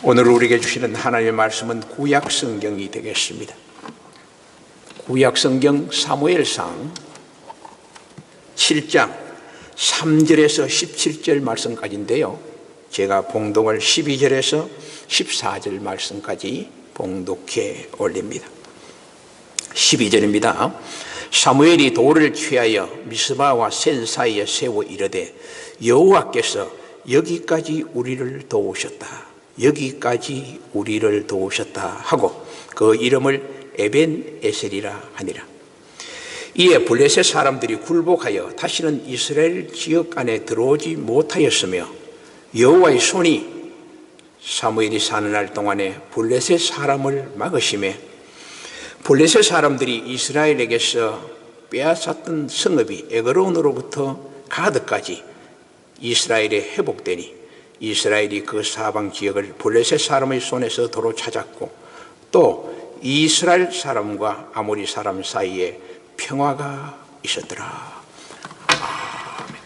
오늘 우리에게 주시는 하나님의 말씀은 구약 성경이 되겠습니다. 구약 성경 사무엘상 7장 3절에서 17절 말씀까지인데요. 제가 봉독을 12절에서 14절 말씀까지 봉독해 올립니다. 12절입니다. 사무엘이 돌을 취하여 미스바와 센 사이에 세워 이르되 여호와께서 여기까지 우리를 도우셨다. 여기까지 우리를 도우셨다 하고 그 이름을 에벤에셀이라 하니라. 이에 블레셋 사람들이 굴복하여 다시는 이스라엘 지역 안에 들어오지 못하였으며 여호와의 손이 사무엘이 사는 날 동안에 블레셋 사람을 막으심에 블레셋 사람들이 이스라엘에게서 빼앗았던 성읍이 에그론으로부터 가드까지 이스라엘에 회복되니 이스라엘이 그 사방 지역을 블레셋 사람의 손에서 도로 찾았고 또 이스라엘 사람과 아모리 사람 사이에 평화가 있었더라. 아멘.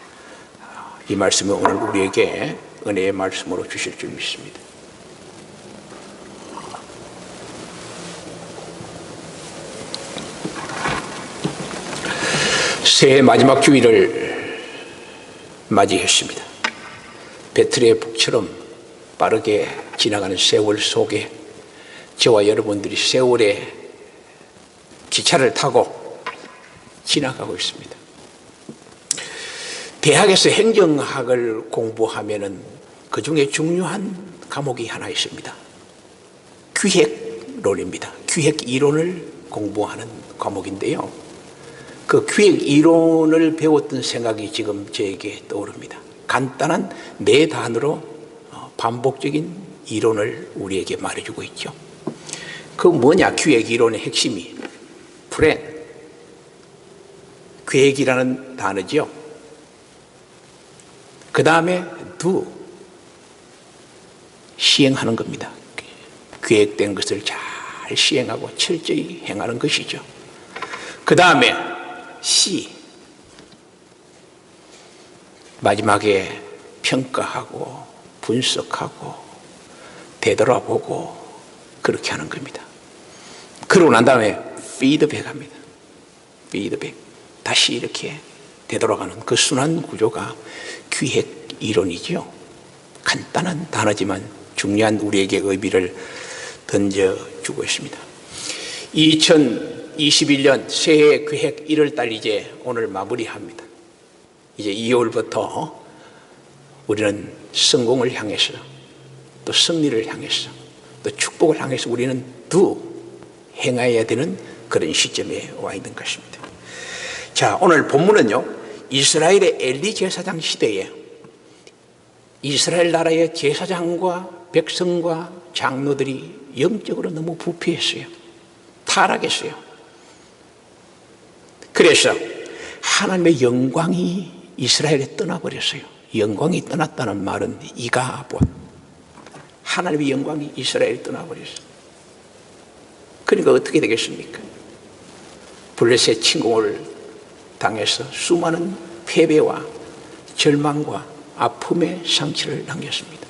이 말씀은 오늘 우리에게 은혜의 말씀으로 주실 줄 믿습니다. 새해 마지막 주일을 맞이했습니다. 배틀의 북처럼 빠르게 지나가는 세월 속에 저와 여러분들이 세월의 기차를 타고 지나가고 있습니다. 대학에서 행정학을 공부하면은 그 중에 중요한 과목이 하나 있습니다. 기획론입니다. 기획 이론을 공부하는 과목인데요. 그 기획 이론을 배웠던 생각이 지금 저에게 떠오릅니다. 간단한 네 단어로 반복적인 이론을 우리에게 말해주고 있죠. 그 뭐냐? 기획 이론의 핵심이 플랜, 계획이라는 단어죠. 그 다음에 do, 시행하는 겁니다. 계획된 것을 잘 시행하고 철저히 행하는 것이죠. 그 다음에 C, 마지막에 평가하고 분석하고 되돌아보고 그렇게 하는 겁니다. 그러고 난 다음에 피드백합니다. 피드백, 다시 이렇게 되돌아가는 그 순환 구조가 기획 이론이죠. 간단한 단어지만 중요한 우리에게 의미를 던져주고 있습니다. 2021년 새해 계획 1월달 이제 오늘 마무리합니다. 이제 2월부터 우리는 성공을 향해서 또 승리를 향해서 또 축복을 향해서 우리는 행해야 되는 그런 시점에 와 있는 것입니다. 자, 오늘 본문은요, 이스라엘의 엘리 제사장 시대에 이스라엘 나라의 제사장과 백성과 장로들이 영적으로 너무 부패했어요. 타락했어요. 그래서 하나님의 영광이 이스라엘에 떠나버렸어요. 영광이 떠났다는 말은 이가봇, 하나님의 영광이 이스라엘에 떠나버렸어요. 그러니까 어떻게 되겠습니까? 블레셋 침공을 당해서 수많은 패배와 절망과 아픔의 상처를 남겼습니다.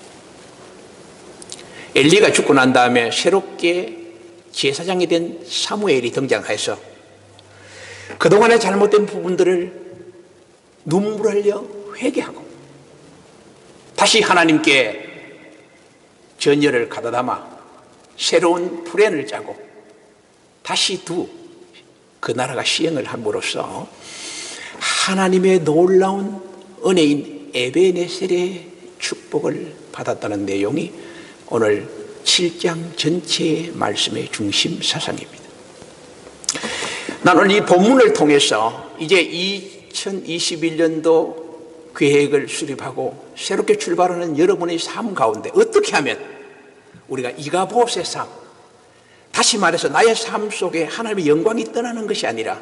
엘리가 죽고 난 다음에 새롭게 제사장이 된 사무엘이 등장해서 그동안의 잘못된 부분들을 눈물 흘려 회개하고 다시 하나님께 전열을 가다 담아 새로운 플랜을 짜고 다시 그 나라가 시행을 함으로써 하나님의 놀라운 은혜인 에벤에셀의 축복을 받았다는 내용이 오늘 7장 전체의 말씀의 중심 사상입니다. 나는 이 본문을 통해서 이제 2021년도 계획을 수립하고 새롭게 출발하는 여러분의 삶 가운데 어떻게 하면 우리가 이가봇의 삶, 다시 말해서 나의 삶 속에 하나님의 영광이 떠나는 것이 아니라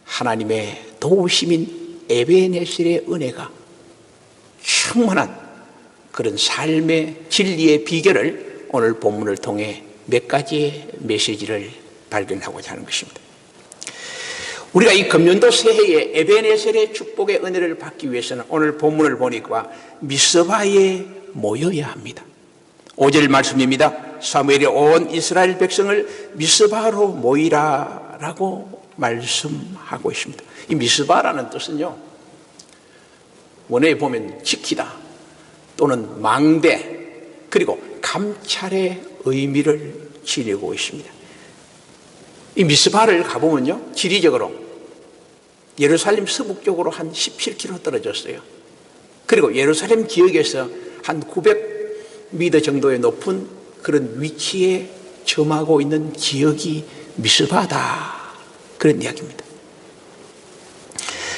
하나님의 도우심인 에벤에셀의 은혜가 충만한 그런 삶의 진리의 비결을 오늘 본문을 통해 몇 가지의 메시지를 발견하고자 하는 것입니다. 우리가 이 금년도 새해에 에벤에셀의 축복의 은혜를 받기 위해서는 오늘 본문을 보니까 미스바에 모여야 합니다. 5절 말씀입니다. 사무엘이 온 이스라엘 백성을 미스바로 모이라 라고 말씀하고 있습니다. 이 미스바라는 뜻은요, 원어에 보면 지키다 또는 망대 그리고 감찰의 의미를 지니고 있습니다. 이 미스바를 가보면요, 지리적으로 예루살렘 서북쪽으로 한 17km 떨어졌어요. 그리고 예루살렘 지역에서 한 900m 정도의 높은 그런 위치에 점하고 있는 지역이 미스바다, 그런 이야기입니다.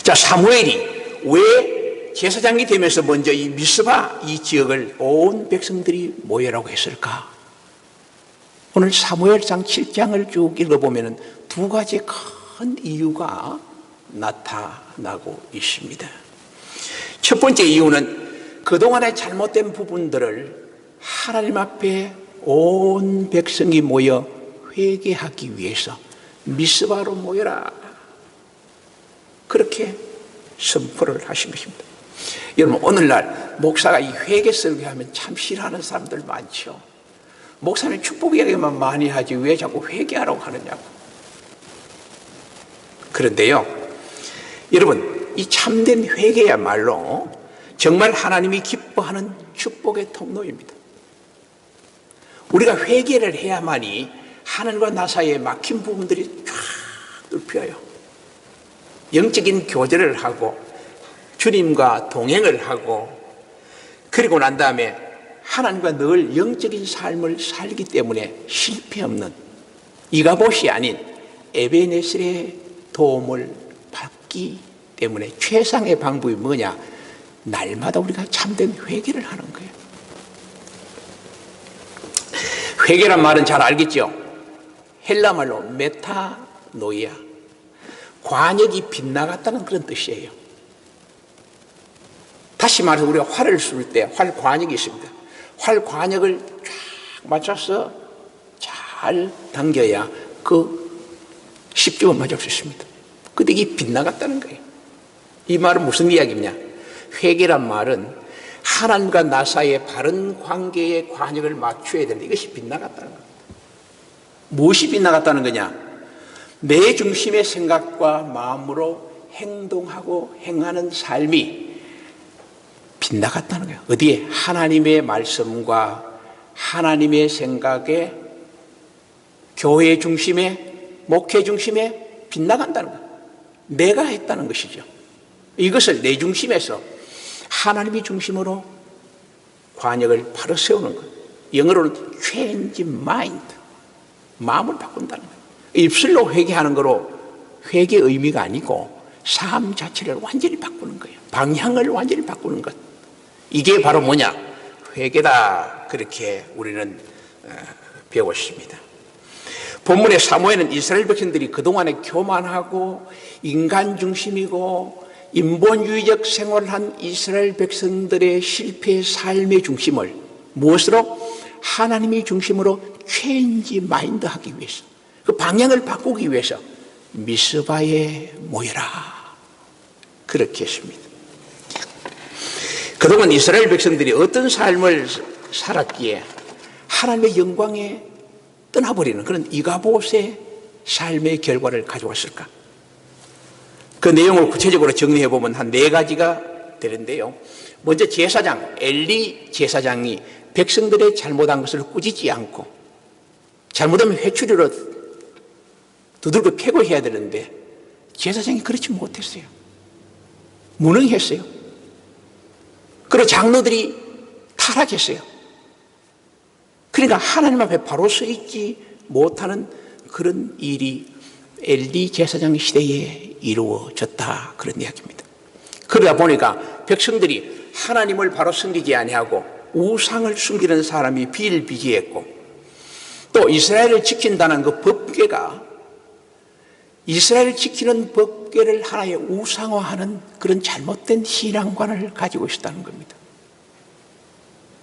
자, 사무엘이 왜 제사장이 되면서 먼저 이 미스바 이 지역을 온 백성들이 모여라고 했을까? 오늘 사무엘상 7장을 쭉 읽어보면 두 가지 큰 이유가 나타나고 있습니다. 첫 번째 이유는 그동안의 잘못된 부분들을 하나님 앞에 온 백성이 모여 회개하기 위해서 미스바로 모여라, 그렇게 선포를 하신 것입니다. 여러분, 오늘날 목사가 이 회개 설교하면 참 싫어하는 사람들 많죠. 목사님 축복 이야기만 많이 하지 왜 자꾸 회개하라고 하느냐고. 그런데요, 여러분, 이 참된 회개야말로 정말 하나님이 기뻐하는 축복의 통로입니다. 우리가 회개를 해야만이 하나님과 나 사이에 막힌 부분들이 쫙 뚫혀요. 영적인 교제를 하고 주님과 동행을 하고, 그리고 난 다음에 하나님과 늘 영적인 삶을 살기 때문에 실패 없는 이가봇이 아닌 에베네셀의 도움을 받기 때문에 최상의 방법이 뭐냐? 날마다 우리가 참된 회개를 하는 거예요. 회개란 말은 잘 알겠죠? 헬라 말로 메타노이아, 관역이 빗나갔다는 그런 뜻이에요. 다시 말해서 우리가 활을 쏠 때 활 관역이 있습니다. 활 관역을 쫙 맞춰서 잘 당겨야 그 십중을 맞을 수 있습니다. 근데 이게 빗나갔다는 거예요. 이 말은 무슨 이야기냐? 회개란 말은 하나님과 나 사이의 바른 관계의 관역을 맞춰야 되는데 이것이 빗나갔다는 거예요. 무엇이 빗나갔다는 거냐? 내 중심의 생각과 마음으로 행동하고 행하는 삶이 빗나갔다는 거예요. 어디에? 하나님의 말씀과 하나님의 생각에, 교회 중심에, 목회 중심에 빗나간다는 거예요. 내가 했다는 것이죠. 이것을 내 중심에서 하나님이 중심으로 관역을 바로 세우는 거예요. 영어로는 change mind, 마음을 바꾼다는 거예요. 입술로 회개하는 거로 회개의 의미가 아니고 삶 자체를 완전히 바꾸는 거예요. 방향을 완전히 바꾸는 것. 이게 바로 뭐냐? 회개다. 그렇게 우리는 배웠습니다. 본문의 사무엘은 이스라엘 백성들이 그동안에 교만하고 인간 중심이고 인본주의적 생활을 한 이스라엘 백성들의 실패의 삶의 중심을 무엇으로? 하나님이 중심으로 체인지 마인드 하기 위해서, 그 방향을 바꾸기 위해서 미스바에 모여라, 그렇게 했습니다. 그동안 이스라엘 백성들이 어떤 삶을 살았기에 하나님의 영광에 떠나버리는 그런 이가봇의 삶의 결과를 가져왔을까? 그 내용을 구체적으로 정리해보면 한 4가지가 되는데요. 먼저 제사장, 엘리 제사장이 백성들의 잘못한 것을 꾸짖지 않고, 잘못하면 회초리로 두들겨 패고 해야 되는데 제사장이 그렇지 못했어요. 무능했어요. 그리고 장로들이 타락했어요. 그러니까 하나님 앞에 바로 서 있지 못하는 그런 일이 엘리 제사장 시대에 이루어졌다, 그런 이야기입니다. 그러다 보니까 백성들이 하나님을 바로 섬기지 아니하고 우상을 숨기는 사람이 비일비재했고, 또 이스라엘을 지킨다는 그 법궤가 이스라엘을 지키는 법궤를 하나의 우상화하는 그런 잘못된 신앙관을 가지고 있었다는 겁니다.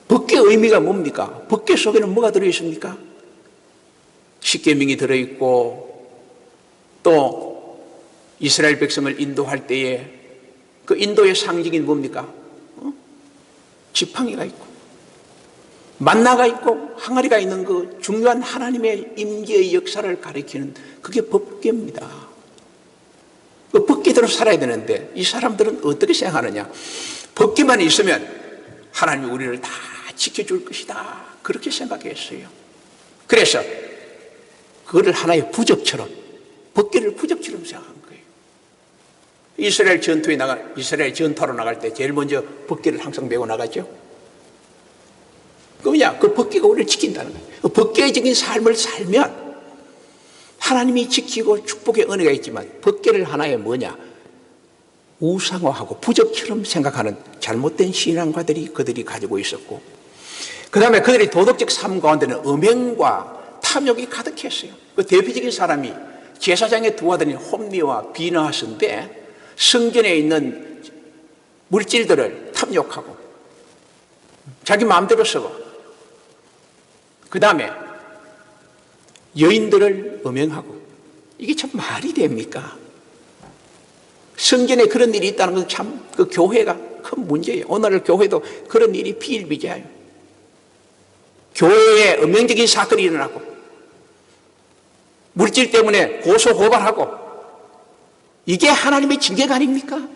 법궤의 의미가 뭡니까? 법궤 속에는 뭐가 들어있습니까? 십계명이 들어있고, 또 이스라엘 백성을 인도할 때에 그 인도의 상징이 뭡니까? 지팡이가 있고, 만나가 있고 항아리가 있는 그 중요한 하나님의 임재의 역사를 가리키는 그게 법궤입니다. 그 법궤대로 살아야 되는데 이 사람들은 어떻게 생각하느냐? 법궤만 있으면 하나님이 우리를 다 지켜줄 것이다, 그렇게 생각했어요. 그래서 그거를 하나의 부적처럼, 법궤를 부적처럼 생각한 거예요. 이스라엘 전투로 나갈 때 제일 먼저 법궤를 항상 메고 나가죠. 그 뭐냐? 그 법궤가 우리를 지킨다는 거예요. 그 법궤적인 삶을 살면 하나님이 지키고 축복의 은혜가 있지만, 법궤를 하나의 뭐냐? 우상화하고 부적처럼 생각하는 잘못된 신앙가들이 그들이 가지고 있었고, 그 다음에 그들이 도덕적 삶 가운데는 음행과 탐욕이 가득했어요. 그 대표적인 사람이 제사장의 두 아들인 홈리와 비느하스인데, 성전에 있는 물질들을 탐욕하고 자기 마음대로 쓰고, 그 다음에 여인들을 음행하고, 이게 참 말이 됩니까? 성전에 그런 일이 있다는 건 참 그 교회가 큰 문제예요. 오늘 교회도 그런 일이 비일비재해요. 교회에 음행적인 사건이 일어나고, 물질 때문에 고소고발하고, 이게 하나님의 징계가 아닙니까?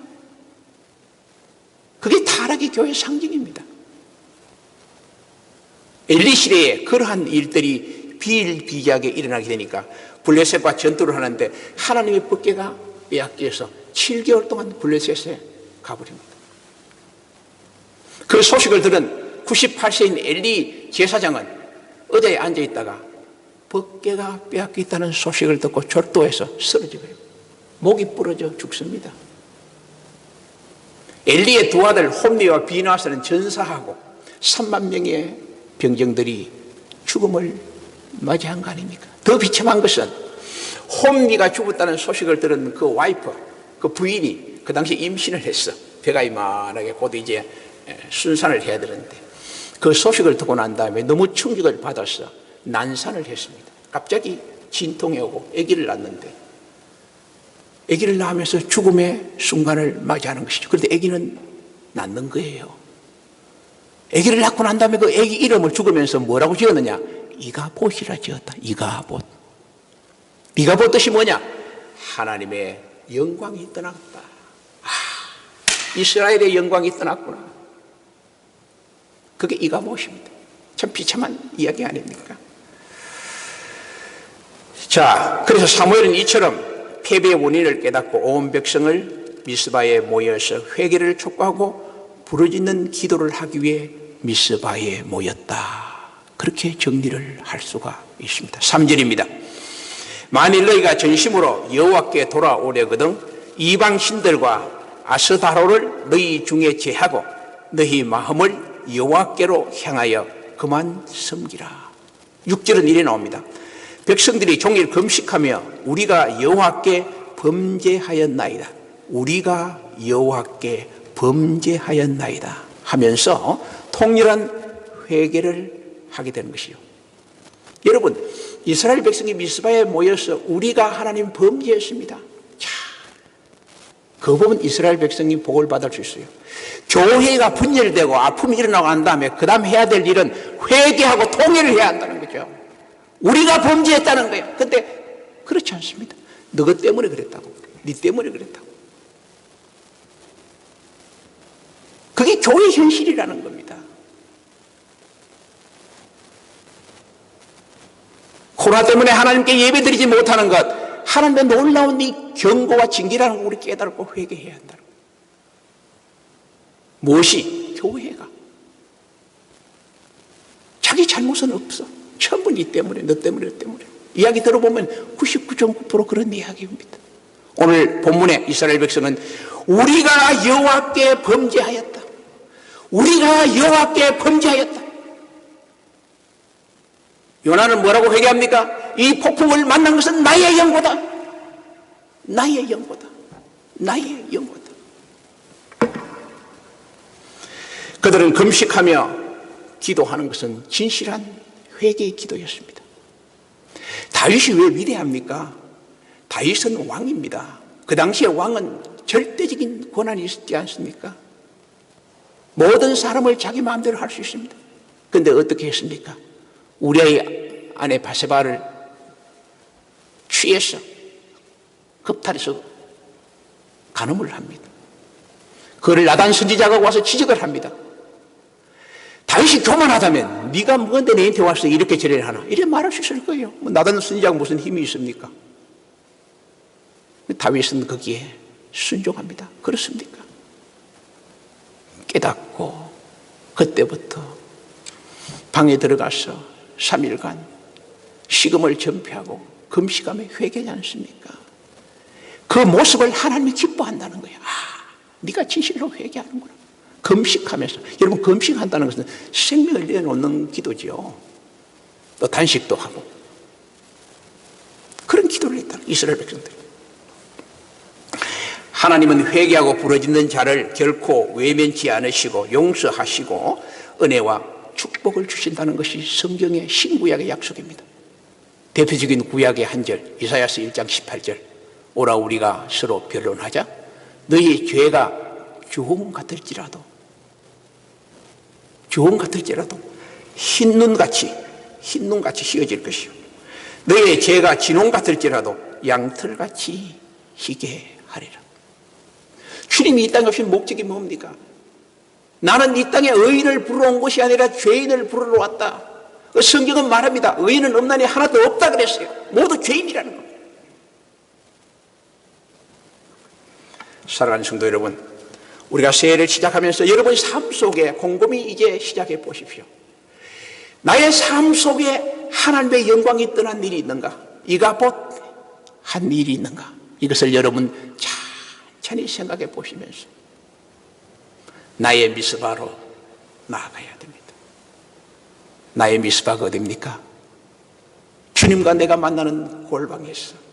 그게 타락의 교회의 상징입니다. 엘리 시대에 그러한 일들이 비일비재하게 일어나게 되니까 블레셋과 전투를 하는데 하나님의 법궤가 빼앗겨서 7개월 동안 블레셋에 가버립니다. 그 소식을 들은 98세인 엘리 제사장은 의자에 앉아있다가 법궤가 빼앗겼다는 소식을 듣고 절도해서 쓰러지고요. 목이 부러져 죽습니다. 엘리의 두 아들 홈리와 비느하스는 전사하고 3만 명의 병정들이 죽음을 맞이한 거 아닙니까? 더 비참한 것은 홈리가 죽었다는 소식을 들은 그 와이프, 그 부인이 그 당시 임신을 했어. 배가 이만하게 곧 이제 순산을 해야 되는데, 그 소식을 듣고 난 다음에 너무 충격을 받아서 난산을 했습니다. 갑자기 진통이 오고 아기를 낳는데, 아기를 낳으면서 죽음의 순간을 맞이하는 것이죠. 그런데 아기는 낳는 거예요. 아기를 낳고 난 다음에 그 아기 이름을 죽으면서 뭐라고 지었느냐? 이가봇이라 지었다. 이가봇. 이가봇 뜻이 뭐냐? 하나님의 영광이 떠났다. 이스라엘의 영광이 떠났구나. 그게 이가봇입니다. 참 비참한 이야기 아닙니까? 자, 그래서 사무엘은 이처럼 패배의 원인을 깨닫고 온 백성을 미스바에 모여서 회개를 촉구하고 부르짖는 기도를 하기 위해 미스바에 모였다. 그렇게 정리를 할 수가 있습니다. 3절입니다. 만일 너희가 전심으로 여호와께 돌아오려거든 이방 신들과 아스다로를 너희 중에 제하고 너희 마음을 여호와께로 향하여 그만 섬기라. 6절은 이래 나옵니다. 백성들이 종일 금식하며 우리가 여호와께 범죄하였나이다. 우리가 여호와께 범죄하였나이다 하면서 통렬한 회개를 하게 되는 것이요. 여러분, 이스라엘 백성이 미스바에 모여서 우리가 하나님 범죄했습니다. 자, 그 부분 이스라엘 백성이 복을 받을 수 있어요. 교회가 분열되고 아픔이 일어나고 난 다음에 그 다음 해야 될 일은 회개하고 통일을 해야 한다는 거죠. 우리가 범죄했다는 거예요. 근데 그렇지 않습니다. 너희 때문에 그랬다고, 네 때문에 그랬다고. 그게 교회 현실이라는 겁니다. 코로나 때문에 하나님께 예배드리지 못하는 것, 하나님의 놀라운 이 경고와 징계라는 걸 우리 깨달고 회개해야 한다는 거예요. 무엇이? 교회가. 자기 잘못은 없어. 전부 네 때문에, 너 때문에, 너 때문에. 이야기 들어보면 99.9% 그런 이야기입니다. 오늘 본문에 이스라엘 백성은 우리가 여호와께 범죄하였다. 우리가 여호와께 범죄하였다. 요나는 뭐라고 회개합니까? 이 폭풍을 만난 것은 나의 영고다. 나의 영고다. 나의 영고다. 그들은 금식하며 기도하는 것은 진실한 회개의 기도였습니다. 다윗이 왜 위대합니까? 다윗은 왕입니다. 그 당시에 왕은 절대적인 권한이 있지 않습니까? 모든 사람을 자기 마음대로 할 수 있습니다. 근데 어떻게 했습니까? 우리의 아내 바세바를 취해서 겁탈해서 간음을 합니다. 그를 나단 선지자가 와서 지적을 합니다. 다윗이 교만하다면 네가 뭔데 내한테 와서 이렇게 저래를 하나, 이래 말할 수 있을 거예요. 나단 선지자가 무슨 힘이 있습니까? 다윗은 거기에 순종합니다. 그렇습니까? 깨닫고 그때부터 방에 들어가서 3일간 식음을 전폐하고 금식하며 회개하지 않습니까? 그 모습을 하나님이 기뻐한다는 거예요. 네가 진실로 회개하는구나. 금식하면서. 여러분, 금식한다는 것은 생명을 내놓는 기도죠. 또 단식도 하고 그런 기도를 했다. 이스라엘 백성들. 하나님은 회개하고 부르짖는 자를 결코 외면치 않으시고 용서하시고 은혜와 축복을 주신다는 것이 성경의 신구약의 약속입니다. 대표적인 구약의 한 절, 이사야서 1장 18절. 오라 우리가 서로 변론하자. 너희 죄가 주홍 같을지라도 흰눈같이 희어질 것이요 너희 죄가 진홍 같을지라도 양털같이 희게 하리라. 주님이 이 땅에 오신 목적이 뭡니까? 나는 이 땅에 의인을 부르러 온 것이 아니라 죄인을 부르러 왔다. 성경은 말합니다. 의인은 없나니 하나도 없다 그랬어요. 모두 죄인이라는 겁니다. 사랑하는 성도 여러분, 우리가 새해를 시작하면서 여러분 삶 속에 곰곰이 이제 시작해 보십시오. 나의 삶 속에 하나님의 영광이 떠난 일이 있는가? 이가봇 한 일이 있는가? 이것을 여러분 천천히 생각해 보시면서 나의 미스바로 나아가야 됩니다. 나의 미스바가 어디입니까? 주님과 내가 만나는 골방에서,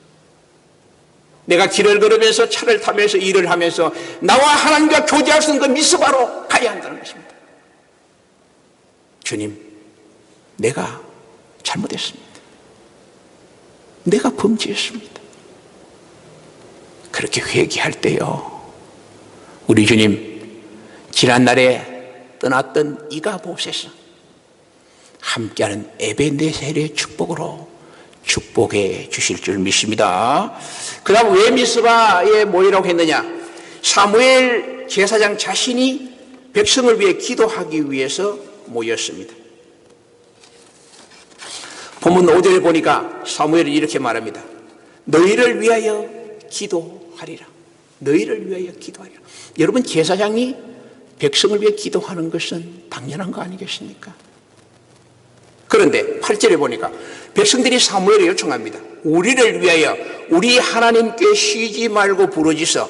내가 길을 걸으면서 차를 타면서 일을 하면서 나와 하나님과 교제할 수 있는 그 미스바로 가야 한다는 것입니다. 주님, 내가 잘못했습니다. 내가 범죄했습니다. 그렇게 회개할 때요, 우리 주님 지난날에 떠났던 이가봇에서 함께하는 에베네셀의 축복으로 축복해 주실 줄 믿습니다. 그 다음 왜 미스바에 모이라고 했느냐? 사무엘 제사장 자신이 백성을 위해 기도하기 위해서 모였습니다. 본문 5절에 보니까 사무엘이 이렇게 말합니다. 너희를 위하여 기도하리라. 너희를 위하여 기도하리라. 여러분, 제사장이 백성을 위해 기도하는 것은 당연한 거 아니겠습니까? 그런데 8절에 보니까 백성들이 사무엘을 요청합니다. 우리를 위하여 우리 하나님께 쉬지 말고 부르짖어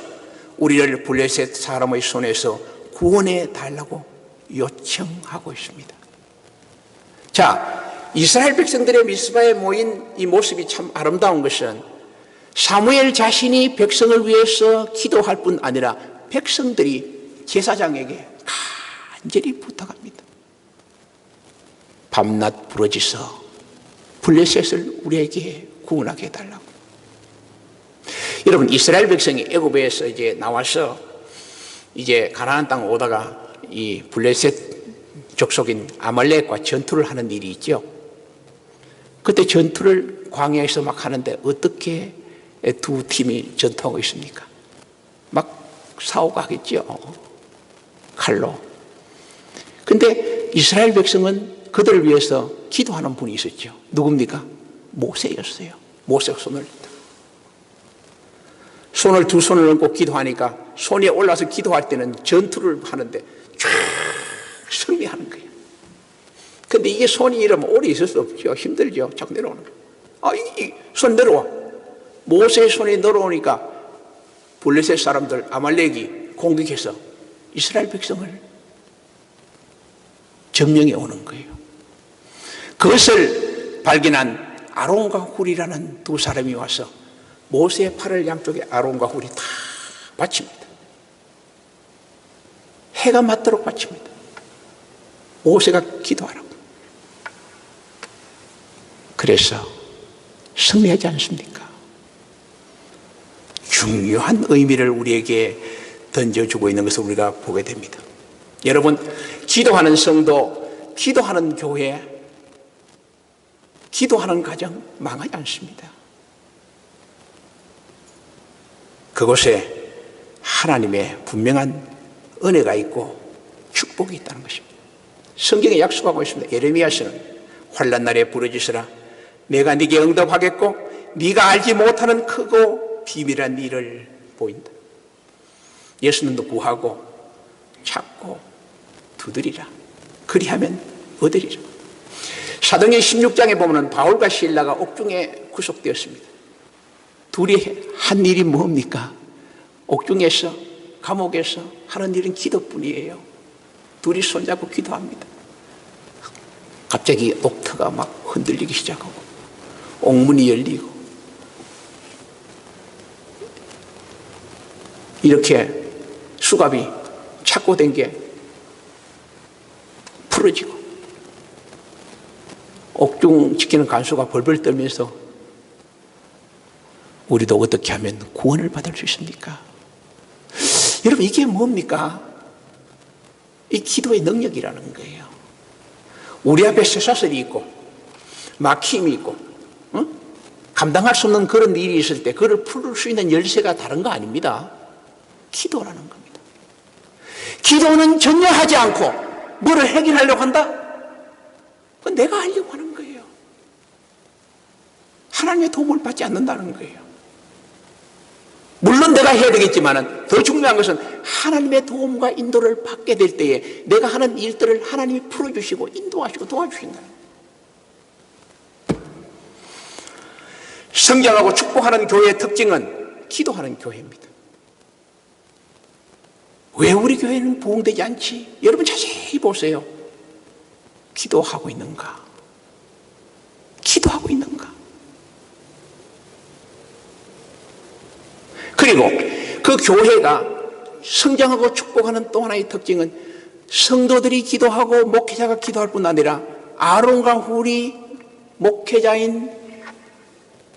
우리를 블레셋 사람의 손에서 구원해 달라고 요청하고 있습니다. 자, 이스라엘 백성들의 미스바에 모인 이 모습이 참 아름다운 것은 사무엘 자신이 백성을 위해서 기도할 뿐 아니라 백성들이 제사장에게 간절히 부탁합니다. 밤낮 부르짖어 블레셋을 우리에게 구원하게 해달라고. 여러분, 이스라엘 백성이 애굽에서 이제 나와서 이제 가나안 땅 오다가 이 블레셋 족속인 아말렉과 전투를 하는 일이 있죠. 그때 전투를 광야에서 막 하는데 어떻게 두 팀이 전투하고 있습니까? 막 싸우고 하겠죠. 칼로. 근데 이스라엘 백성은 그들을 위해서 기도하는 분이 있었죠. 누굽니까? 모세였어요. 모세가 손을 두 손을 얹고 기도하니까 손이 올라서 기도할 때는 전투를 하는데 쫙 승리하는 거예요. 근데 이게 손이 이러면 오래 있을 수 없죠. 힘들죠. 자꾸 내려오는 거예요. 이 손 내려와. 모세의 손이 내려오니까 블레셋 사람들 아말렉이 공격해서 이스라엘 백성을 점령해 오는 거예요. 그것을 발견한 아론과 훌이라는 두 사람이 와서 모세의 팔을 양쪽에 아론과 훌이 다 받칩니다. 해가 맞도록 받칩니다. 모세가 기도하라고. 그래서 승리하지 않습니까? 중요한 의미를 우리에게 던져주고 있는 것을 우리가 보게 됩니다. 여러분, 기도하는 성도, 기도하는 교회, 기도하는 가정 망하지 않습니다. 그곳에 하나님의 분명한 은혜가 있고 축복이 있다는 것입니다. 성경에 약속하고 있습니다. 예레미야서는 환난 날에 부르짖으라 내가 네게 응답하겠고 네가 알지 못하는 크고 비밀한 일을 보인다. 예수님도 구하고 찾고 두드리라. 그리하면 얻으리라. 사도행전 16장에 보면 바울과 실라가 옥중에 구속되었습니다. 둘이 한 일이 뭡니까? 옥중에서 감옥에서 하는 일은 기도뿐이에요. 둘이 손잡고 기도합니다. 갑자기 옥터가 막 흔들리기 시작하고 옥문이 열리고 이렇게 수갑이 착고된 게 풀어지고 옥중 지키는 간수가 벌벌 떨면서 우리도 어떻게 하면 구원을 받을 수 있습니까? 여러분 이게 뭡니까? 이 기도의 능력이라는 거예요. 우리 앞에 쇠사슬이 있고 막힘이 있고 감당할 수 없는 그런 일이 있을 때 그걸 풀 수 있는 열쇠가 다른 거 아닙니다. 기도라는 겁니다. 기도는 전혀 하지 않고 뭐를 해결하려고 한다? 그건 내가 하려고 하는 거예요. 하나님의 도움을 받지 않는다는 거예요. 물론 내가 해야 되겠지만 더 중요한 것은 하나님의 도움과 인도를 받게 될 때에 내가 하는 일들을 하나님이 풀어주시고 인도하시고 도와주신다. 성장하고 축복하는 교회의 특징은 기도하는 교회입니다. 왜 우리 교회는 부흥되지 않지? 여러분 자세히 보세요. 기도하고 있는가? 기도하고 있는가? 그리고 그 교회가 성장하고 축복하는 또 하나의 특징은 성도들이 기도하고 목회자가 기도할 뿐 아니라 아론과 훌이 목회자인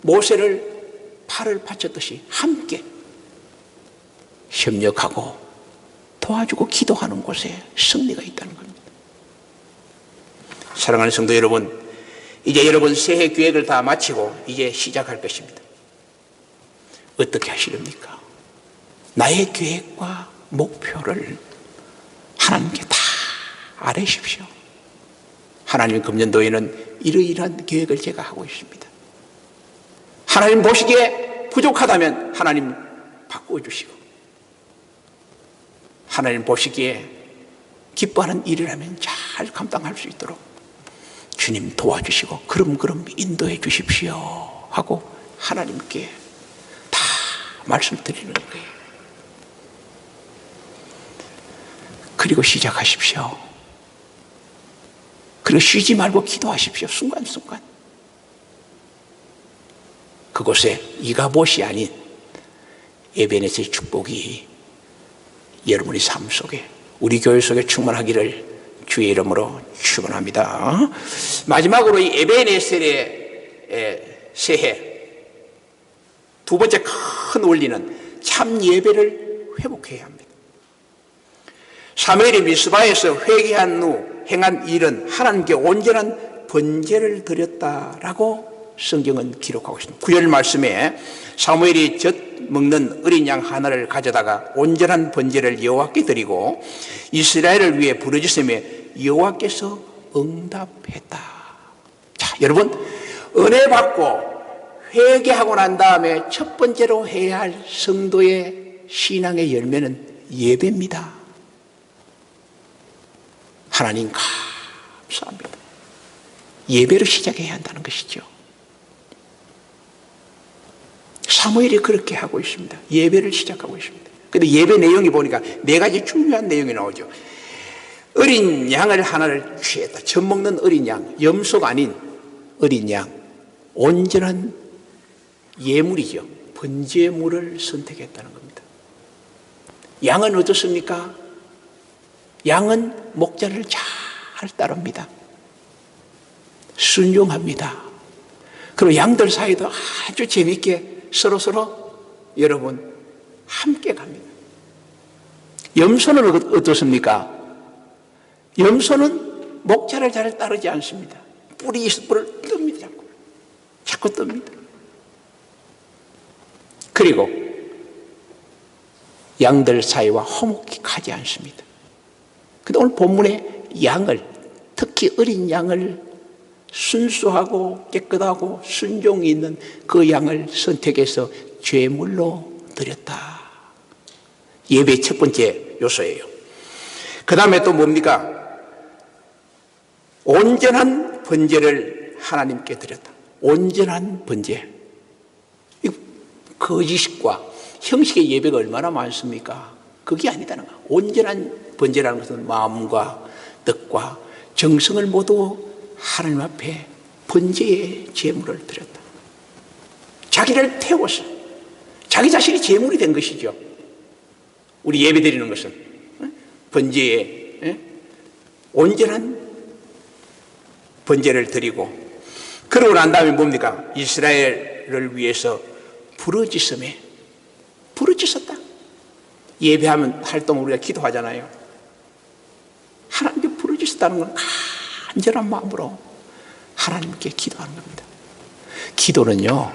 모세를 팔을 바쳤듯이 함께 협력하고 도와주고 기도하는 곳에 승리가 있다는 겁니다. 사랑하는 성도 여러분, 이제 여러분 새해 계획을 다 마치고 이제 시작할 것입니다. 어떻게 하시렵니까? 나의 계획과 목표를 하나님께 다 아뢰십시오. 하나님 금년도에는 이러이러한 계획을 제가 하고 있습니다. 하나님 보시기에 부족하다면 하나님 바꿔주시고 하나님 보시기에 기뻐하는 일을 하면 잘 감당할 수 있도록 주님 도와주시고 그럼 인도해 주십시오 하고 하나님께 다 말씀드리는 거예요. 그리고 시작하십시오. 그리고 쉬지 말고 기도하십시오. 순간순간. 그곳에 이가봇이 아닌 에베네스의 축복이 여러분의 삶 속에 우리 교회 속에 충만하기를 주의 이름으로 축원합니다. 마지막으로 이 에베네셀의 새해 두 번째 큰 원리는 참 예배를 회복해야 합니다. 사무엘이 미스바에서 회개한 후 행한 일은 하나님께 온전한 번제를 드렸다라고 성경은 기록하고 있습니다. 9절 말씀에 사무엘이 젖 먹는 어린 양 하나를 가져다가 온전한 번제를 여호와께 드리고 이스라엘을 위해 부르짖으며 여호와께서 응답했다. 자, 여러분 은혜 받고 회개하고 난 다음에 첫 번째로 해야 할 성도의 신앙의 열매는 예배입니다. 하나님 감사합니다. 예배로 시작해야 한다는 것이죠. 사무엘이 그렇게 하고 있습니다. 예배를 시작하고 있습니다. 그런데 예배 내용이 보니까 네 가지 중요한 내용이 나오죠. 어린 양을 하나를 취했다. 젖 먹는 어린 양, 염소가 아닌 어린 양, 온전한 예물이죠. 번제물을 선택했다는 겁니다. 양은 어떻습니까? 양은 목자를 잘 따릅니다. 순종합니다. 그리고 양들 사이도 아주 재미있게 서로 여러분 함께 갑니다. 염소는 어떻습니까? 염소는 목자를 잘 따르지 않습니다. 뿔이 있을 뿔을 뜹니다. 자꾸 뜹니다. 그리고 양들 사이와 화목하지 않습니다. 근데 오늘 본문에 양을, 특히 어린 양을, 순수하고 깨끗하고 순종이 있는 그 양을 선택해서 제물로 드렸다. 예배의 첫 번째 요소예요. 그 다음에 또 뭡니까? 온전한 번제를 하나님께 드렸다. 온전한 번제. 거짓과 형식의 예배가 얼마나 많습니까? 그게 아니다는 거야. 온전한 번제라는 것은 마음과 뜻과 정성을 모두 하나님 앞에 번제의 제물을 드렸다. 자기를 태워서 자기 자신이 제물이 된 것이죠. 우리 예배 드리는 것은 번제의 온전한 번제를 드리고, 그러고 난 다음에 뭡니까? 이스라엘을 위해서 부르짖었다. 예배하면 활동 우리가 기도하잖아요. 하나님께 부르짖었다는 건 간절한 마음으로 하나님께 기도하는 겁니다. 기도는요,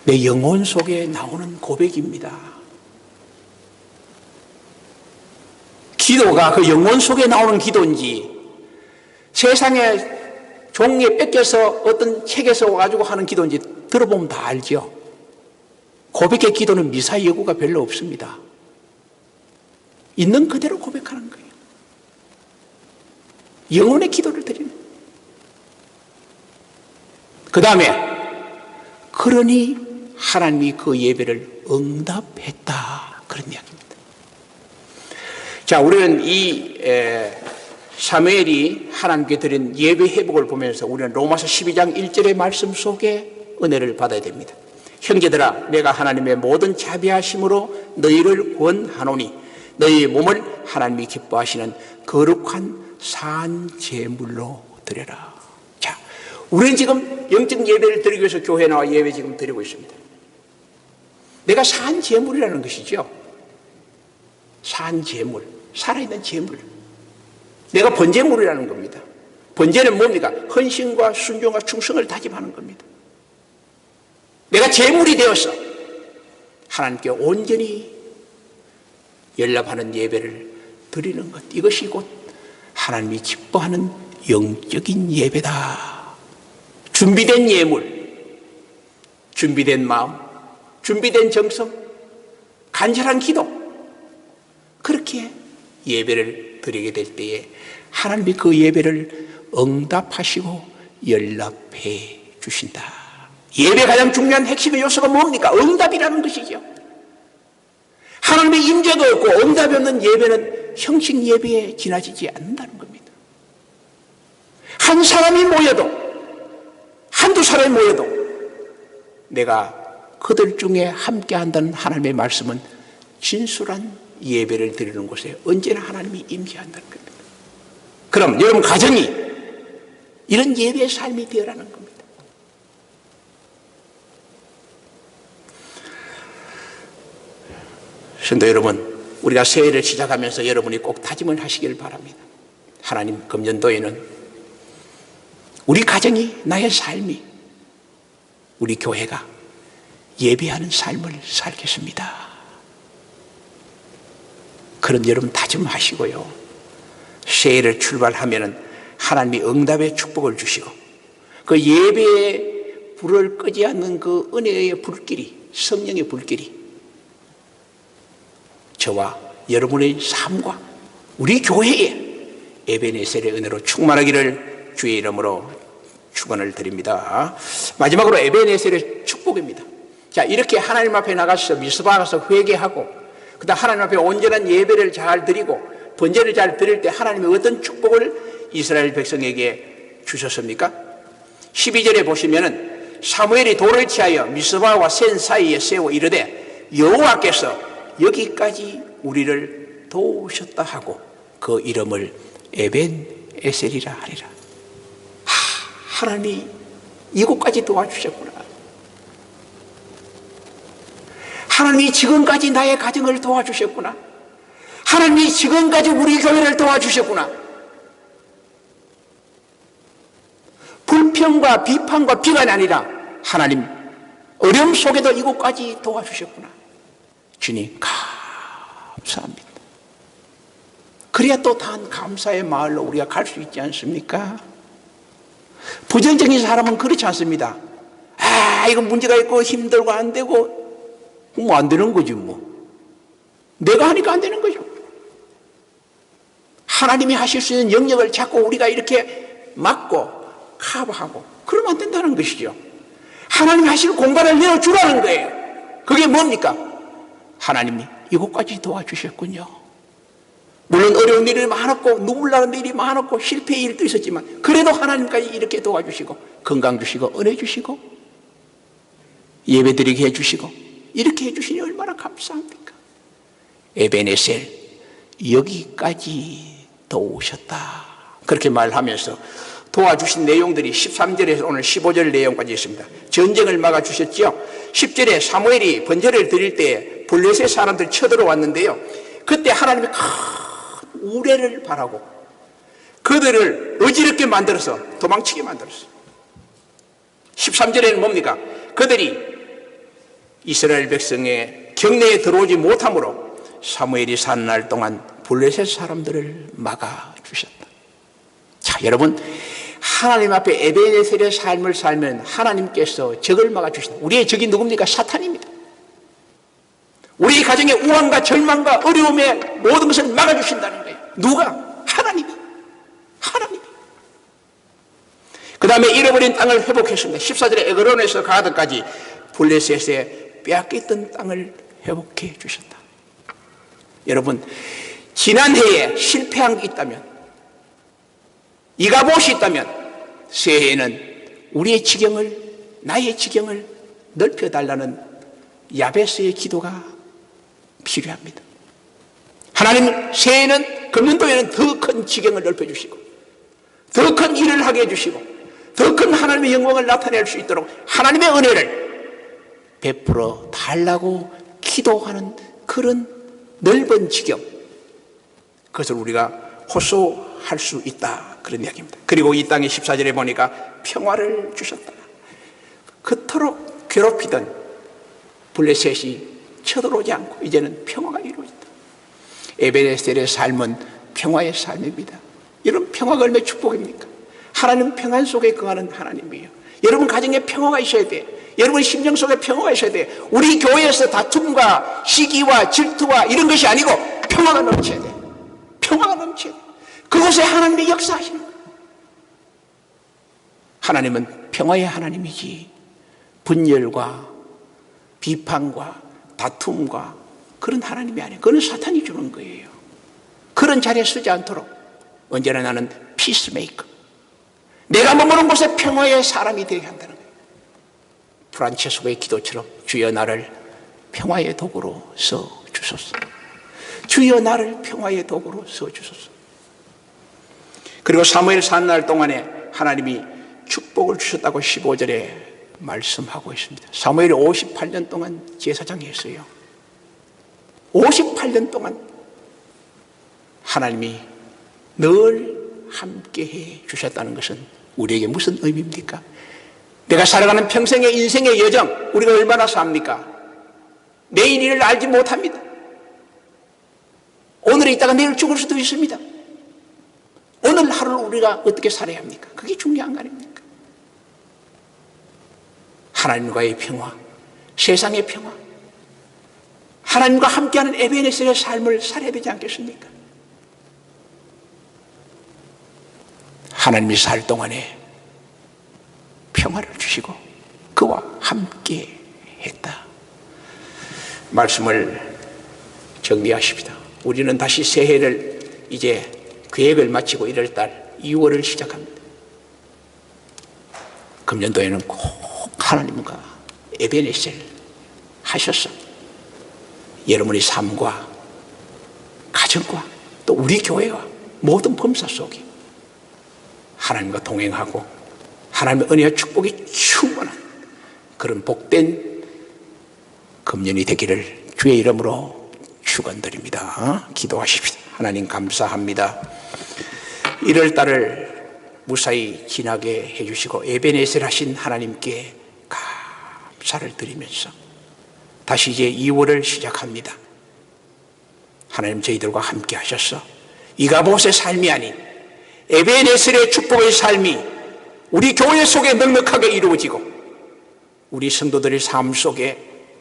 내 영혼 속에 나오는 고백입니다. 기도가 그 영혼 속에 나오는 기도인지, 세상에 종이에 뺏겨서 어떤 책에서 와가지고 하는 기도인지 들어보면 다 알죠. 고백의 기도는 미사 여구가 별로 없습니다. 있는 그대로 고백하는 거예요. 영혼의 기도를 드리는. 그 다음에 그러니 하나님이 그 예배를 응답했다, 그런 이야기입니다. 자, 우리는 이 사무엘이 하나님께 드린 예배 회복을 보면서 우리는 로마서 12장 1절의 말씀 속에 은혜를 받아야 됩니다. 형제들아, 내가 하나님의 모든 자비하심으로 너희를 구원하노니 너희의 몸을 하나님이 기뻐하시는 거룩한 산 제물로 드려라. 자, 우리는 지금 영적 예배를 드리기 위해서 교회 나와 예배 지금 드리고 있습니다. 내가 산 제물이라는 것이죠. 산 제물, 살아있는 제물. 내가 번제물이라는 겁니다. 번제는 뭡니까? 헌신과 순종과 충성을 다짐하는 겁니다. 내가 제물이 되어서 하나님께 온전히 연락하는 예배를 드리는 것, 이것이 곧 하나님이 기뻐하는 영적인 예배다. 준비된 예물, 준비된 마음, 준비된 정성, 간절한 기도, 그렇게 예배를 드리게 될 때에 하나님이 그 예배를 응답하시고 연락해 주신다. 예배 가장 중요한 핵심의 요소가 뭡니까? 응답이라는 것이죠. 하나님의 임재가 없고 응답이 없는 예배는 형식 예배에 지나치지 않는다는 겁니다. 한 사람이 모여도, 한두 사람이 모여도 내가 그들 중에 함께 한다는 하나님의 말씀은 진솔한 예배를 드리는 곳에 언제나 하나님이 임재한다는 겁니다. 그럼 여러분 가정이 이런 예배의 삶이 되어라는 겁니다. 성도 여러분, 우리가 새해를 시작하면서 여러분이 꼭 다짐을 하시길 바랍니다. 하나님, 금년도에는 우리 가정이, 나의 삶이, 우리 교회가 예배하는 삶을 살겠습니다. 그런 여러분 다짐하시고요. 새해를 출발하면은 하나님이 응답의 축복을 주시고 그 예배의 불을 끄지 않는 그 은혜의 불길이, 성령의 불길이 저와 여러분의 삶과 우리 교회의 에베네셀의 은혜로 충만하기를 주의 이름으로 축원을 드립니다. 마지막으로 에베네셀의 축복입니다. 자, 이렇게 하나님 앞에 나가서 미스바 가서 회개하고 그다음 하나님 앞에 온전한 예배를 잘 드리고 번제를 잘 드릴 때 하나님이 어떤 축복을 이스라엘 백성에게 주셨습니까? 12절에 보시면은 사무엘이 돌을 치하여 미스바와 센 사이에 세워 이르되 여호와께서 여기까지 우리를 도우셨다 하고 그 이름을 에벤에셀이라 하리라. 하나님이 이곳까지 도와주셨구나. 하나님이 지금까지 나의 가정을 도와주셨구나. 하나님이 지금까지 우리 교회를 도와주셨구나. 불평과 비판과 비관이 아니라 하나님 어려움 속에도 이곳까지 도와주셨구나. 주님 감사합니다. 그래야 또 단 감사의 마을로 우리가 갈 수 있지 않습니까? 부정적인 사람은 그렇지 않습니다. 이거 문제가 있고 힘들고 안 되고 뭐 안 되는 거지 뭐. 내가 하니까 안 되는 거죠. 하나님이 하실 수 있는 영역을 자꾸 우리가 이렇게 막고 커버하고 그러면 안 된다는 것이죠. 하나님이 하실 공간을 내어주라는 거예요. 그게 뭡니까? 하나님이 이곳까지 도와주셨군요. 물론 어려운 일이 많았고 눈물 나는 일이 많았고 실패의 일도 있었지만 그래도 하나님까지 이렇게 도와주시고 건강 주시고 은혜 주시고 예배드리게 해주시고 이렇게 해주시니 얼마나 감사합니까? 에베네셀 여기까지 도우셨다. 그렇게 말하면서 도와주신 내용들이 13절에서 오늘 15절 내용까지 있습니다. 전쟁을 막아주셨죠. 10절에 사무엘이 번제를 드릴 때 블레셋 사람들이 쳐들어왔는데요. 그때 하나님이 큰 우레를 바라고 그들을 어지럽게 만들어서 도망치게 만들었어요. 13절에는 뭡니까? 그들이 이스라엘 백성의 경내에 들어오지 못함으로 사무엘이 사는 날 동안 블레셋 사람들을 막아주셨다. 자, 여러분, 하나님 앞에 에베네셀의 삶을 살면 하나님께서 적을 막아주신다. 우리의 적이 누굽니까? 사탄입니다. 우리 가정의 우환과 절망과 어려움의 모든 것을 막아주신다는 거예요. 누가? 하나님이. 하나님이. 그 다음에 잃어버린 땅을 회복했습니다. 14절에 에그론에서 가드까지 블레셋에 빼앗겼던 땅을 회복해 주셨다. 여러분, 지난해에 실패한 게 있다면, 이가봇이 있다면 새해에는 우리의 지경을, 나의 지경을 넓혀달라는 야베스의 기도가 필요합니다. 하나님 새해에는, 금년도에는 더 큰 지경을 넓혀주시고 더 큰 일을 하게 해주시고 더 큰 하나님의 영광을 나타낼 수 있도록 하나님의 은혜를 베풀어 달라고 기도하는 그런 넓은 지경, 그것을 우리가 호소할 수 있다, 그런 이야기입니다. 그리고 이 땅의 14절에 보니까 평화를 주셨다. 그토록 괴롭히던 블레셋이 쳐들어오지 않고 이제는 평화가 이루어진다. 에베네셀의 삶은 평화의 삶입니다. 여러분, 평화가 얼마나 축복입니까? 하나님 평안 속에 거하는 하나님이에요. 여러분 가정에 평화가 있어야 돼. 여러분 심령 속에 평화가 있어야 돼. 우리 교회에서 다툼과 시기와 질투와 이런 것이 아니고 평화가 넘쳐야 돼. 평화가 넘쳐야 돼. 그곳에 하나님의 역사하시는 거예요. 하나님은 평화의 하나님이지 분열과 비판과 다툼과 그런 하나님이 아니에요. 그건 사탄이 주는 거예요. 그런 자리에 서지 않도록 언제나 나는 피스메이커, 내가 머무는 곳에 평화의 사람이 되게 한다는 거예요. 프란체스코의 기도처럼 주여 나를 평화의 도구로 써주소서. 주여 나를 평화의 도구로 써주소서. 그리고 사무엘 사는 날 동안에 하나님이 축복을 주셨다고 15절에 말씀하고 있습니다. 사무엘이 58년 동안 제사장이 했어요. 58년 동안 하나님이 늘 함께해 주셨다는 것은 우리에게 무슨 의미입니까? 내가 살아가는 평생의 인생의 여정, 우리가 얼마나 삽니까? 내일 일을 알지 못합니다. 오늘에 있다가 내일 죽을 수도 있습니다. 오늘 하루를 우리가 어떻게 살아야 합니까? 그게 중요한 거 아닙니까? 하나님과의 평화, 세상의 평화, 하나님과 함께하는 에베네셀의 삶을 살아야 되지 않겠습니까? 하나님이 살 동안에 평화를 주시고 그와 함께 했다. 말씀을 정리하십니다. 우리는 다시 새해를 이제 계획을 마치고 1월달 2월을 시작합니다. 금년도에는 꼭 하나님과 에베네셀 하셔서 여러분의 삶과 가정과 또 우리 교회와 모든 범사 속에 하나님과 동행하고 하나님의 은혜와 축복이 충만한 그런 복된 금년이 되기를 주의 이름으로 축원드립니다. 기도하십시다. 하나님 감사합니다. 1월달을 무사히 지나게 해주시고 에베네셀 하신 하나님께 감사를 드리면서 다시 이제 2월을 시작합니다. 하나님 저희들과 함께 하셔서 이가봇의 삶이 아닌 에베네셀의 축복의 삶이 우리 교회 속에 넉넉하게 이루어지고 우리 성도들의 삶 속에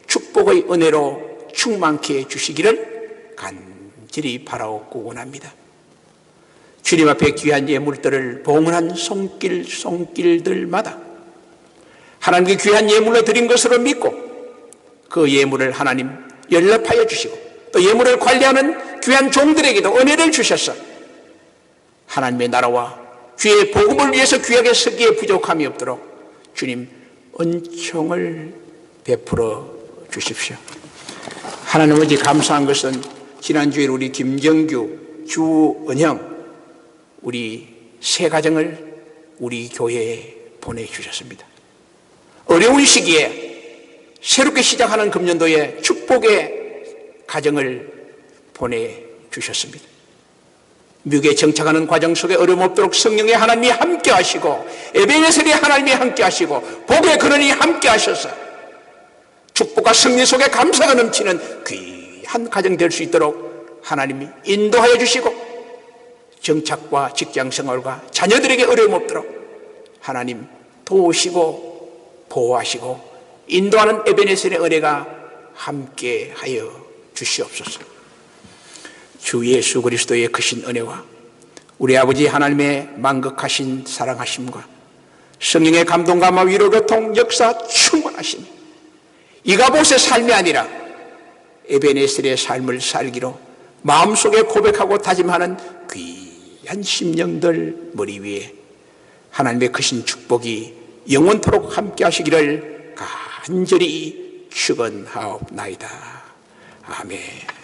축복의 은혜로 충만케 해주시기를 간절히 바라옵고 원합니다. 주님 앞에 귀한 예물들을 봉헌한 손길들마다 하나님께 귀한 예물로 드린 것으로 믿고 그 예물을 하나님 연락하여 주시고 또 예물을 관리하는 귀한 종들에게도 은혜를 주셔서 하나님의 나라와 주의 복음을 위해서 귀하게 쓰기에 부족함이 없도록 주님 은총을 베풀어 주십시오. 하나님 아버지 감사한 것은 지난주에 우리 김정규, 주은형 우리 세 가정을 우리 교회에 보내주셨습니다. 어려운 시기에 새롭게 시작하는 금년도에 축복의 가정을 보내주셨습니다. 미국에 정착하는 과정 속에 어려움 없도록 성령의 하나님이 함께 하시고 에베네셀의 하나님이 함께 하시고 복의 근원이 함께 하셔서 축복과 승리 속에 감사가 넘치는 귀한 가정 될 수 있도록 하나님이 인도하여 주시고 정착과 직장생활과 자녀들에게 어려움 없도록 하나님 도우시고 보호하시고 인도하는 에베네셀의 은혜가 함께하여 주시옵소서. 주 예수 그리스도의 크신 은혜와 우리 아버지 하나님의 만극하신 사랑하심과 성령의 감동감화 위로 교통 역사 충만하심 이가봇의 삶이 아니라 에베네셀의 삶을 살기로 마음속에 고백하고 다짐하는 귀한 심령들 머리 위에 하나님의 크신 축복이 영원토록 함께 하시기를 간절히 축원하옵나이다. 아멘.